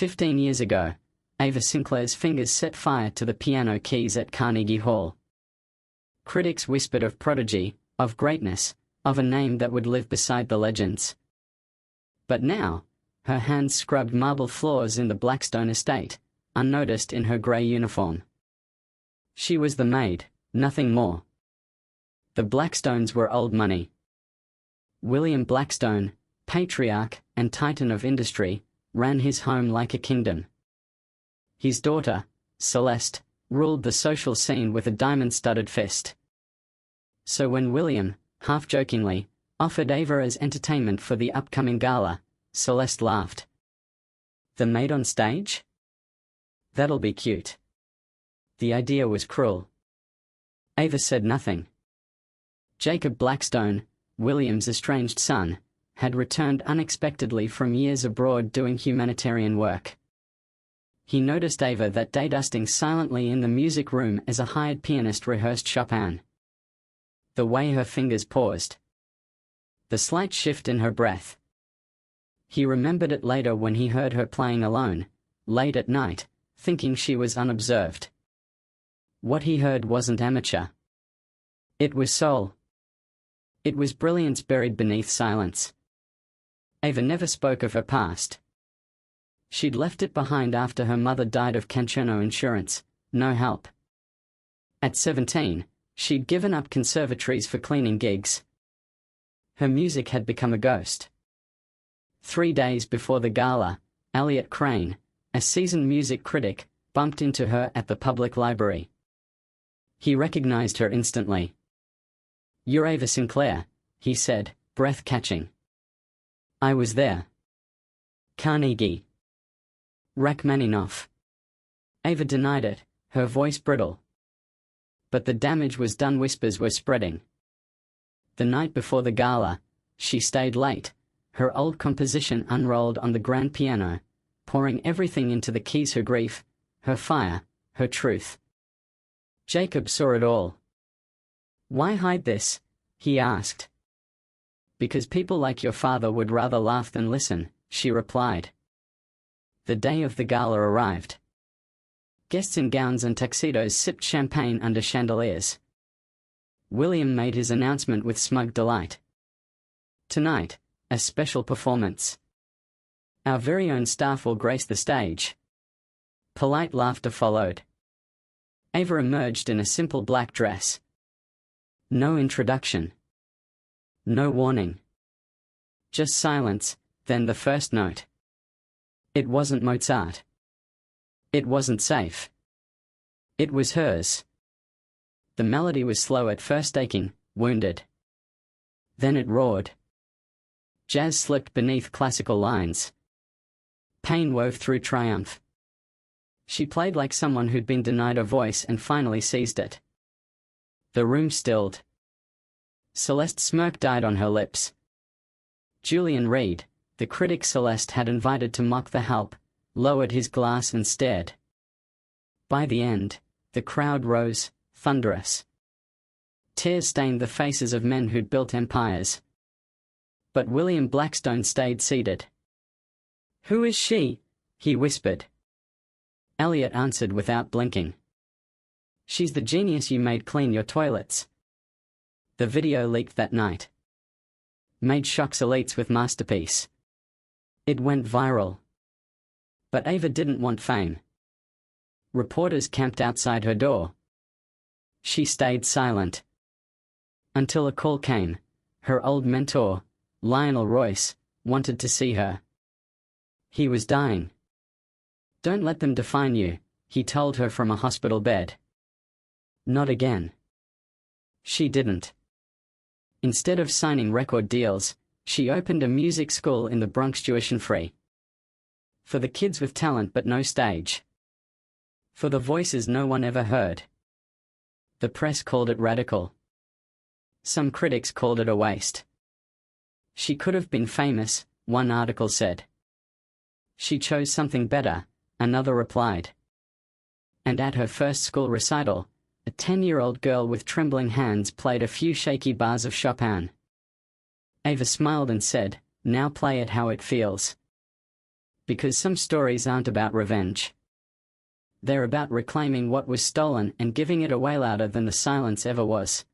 15 years ago, Ava Sinclair's fingers set fire to the piano keys at Carnegie Hall. Critics whispered of prodigy, of greatness, of a name that would live beside the legends. But now, her hands scrubbed marble floors in the Blackstone estate, unnoticed in her grey uniform. She was the maid, nothing more. The Blackstones were old money. William Blackstone, patriarch and titan of industry, ran his home like a kingdom. His daughter, Celeste, ruled the social scene with a diamond-studded fist. So when William, half-jokingly, offered Ava as entertainment for the upcoming gala, Celeste laughed. The maid on stage? That'll be cute. The idea was cruel. Ava said nothing. Jacob Blackstone, William's estranged son, had returned unexpectedly from years abroad doing humanitarian work. He noticed Ava that day dusting silently in the music room as a hired pianist rehearsed Chopin. The way her fingers paused. The slight shift in her breath. He remembered it later when he heard her playing alone, late at night, thinking she was unobserved. What he heard wasn't amateur. It was soul. It was brilliance buried beneath silence. Ava never spoke of her past. She'd left it behind after her mother died of Cancerno insurance, no help. At 17, she'd given up conservatories for cleaning gigs. Her music had become a ghost. 3 days before the gala, Elliot Crane, a seasoned music critic, bumped into her at the public library. He recognized her instantly. "You're Ava Sinclair," he said, breath-catching. "I was there." Carnegie. Rachmaninoff. Ava denied it, her voice brittle. But the damage was done. Whispers were spreading. The night before the gala, she stayed late, her old composition unrolled on the grand piano, pouring everything into the keys: her grief, her fire, her truth. Jacob saw it all. "Why hide this?" he asked. "Because people like your father would rather laugh than listen," she replied. The day of the gala arrived. Guests in gowns and tuxedos sipped champagne under chandeliers. William made his announcement with smug delight. "Tonight, a special performance. Our very own staff will grace the stage." Polite laughter followed. Ava emerged in a simple black dress. No introduction. No warning. Just silence, then the first note. It wasn't Mozart. It wasn't safe. It was hers. The melody was slow at first, aching, wounded. Then it roared. Jazz slipped beneath classical lines. Pain wove through triumph. She played like someone who'd been denied a voice and finally seized it. The room stilled. Celeste's smirk died on her lips. Julian Reed, the critic Celeste had invited to mock the help, lowered his glass and stared. By the end, the crowd rose, thunderous. Tears stained the faces of men who'd built empires. But William Blackstone stayed seated. "Who is she?" he whispered. Elliot answered without blinking. "She's the genius you made clean your toilets." The video leaked that night. Maid shocks elites with masterpiece. It went viral. But Ava didn't want fame. Reporters camped outside her door. She stayed silent. Until a call came. Her old mentor, Lionel Royce, wanted to see her. He was dying. "Don't let them define you," he told her from a hospital bed. Not again. She didn't. Instead of signing record deals, she opened a music school in the Bronx, tuition-free. For the kids with talent but no stage. For the voices no one ever heard. The press called it radical. Some critics called it a waste. She could have been famous, one article said. She chose something better, another replied. And at her first school recital, a 10-year-old girl with trembling hands played a few shaky bars of Chopin. Ava smiled and said, "Now play it how it feels." because some stories aren't about revenge. They're about reclaiming what was stolen and giving it away louder than the silence ever was.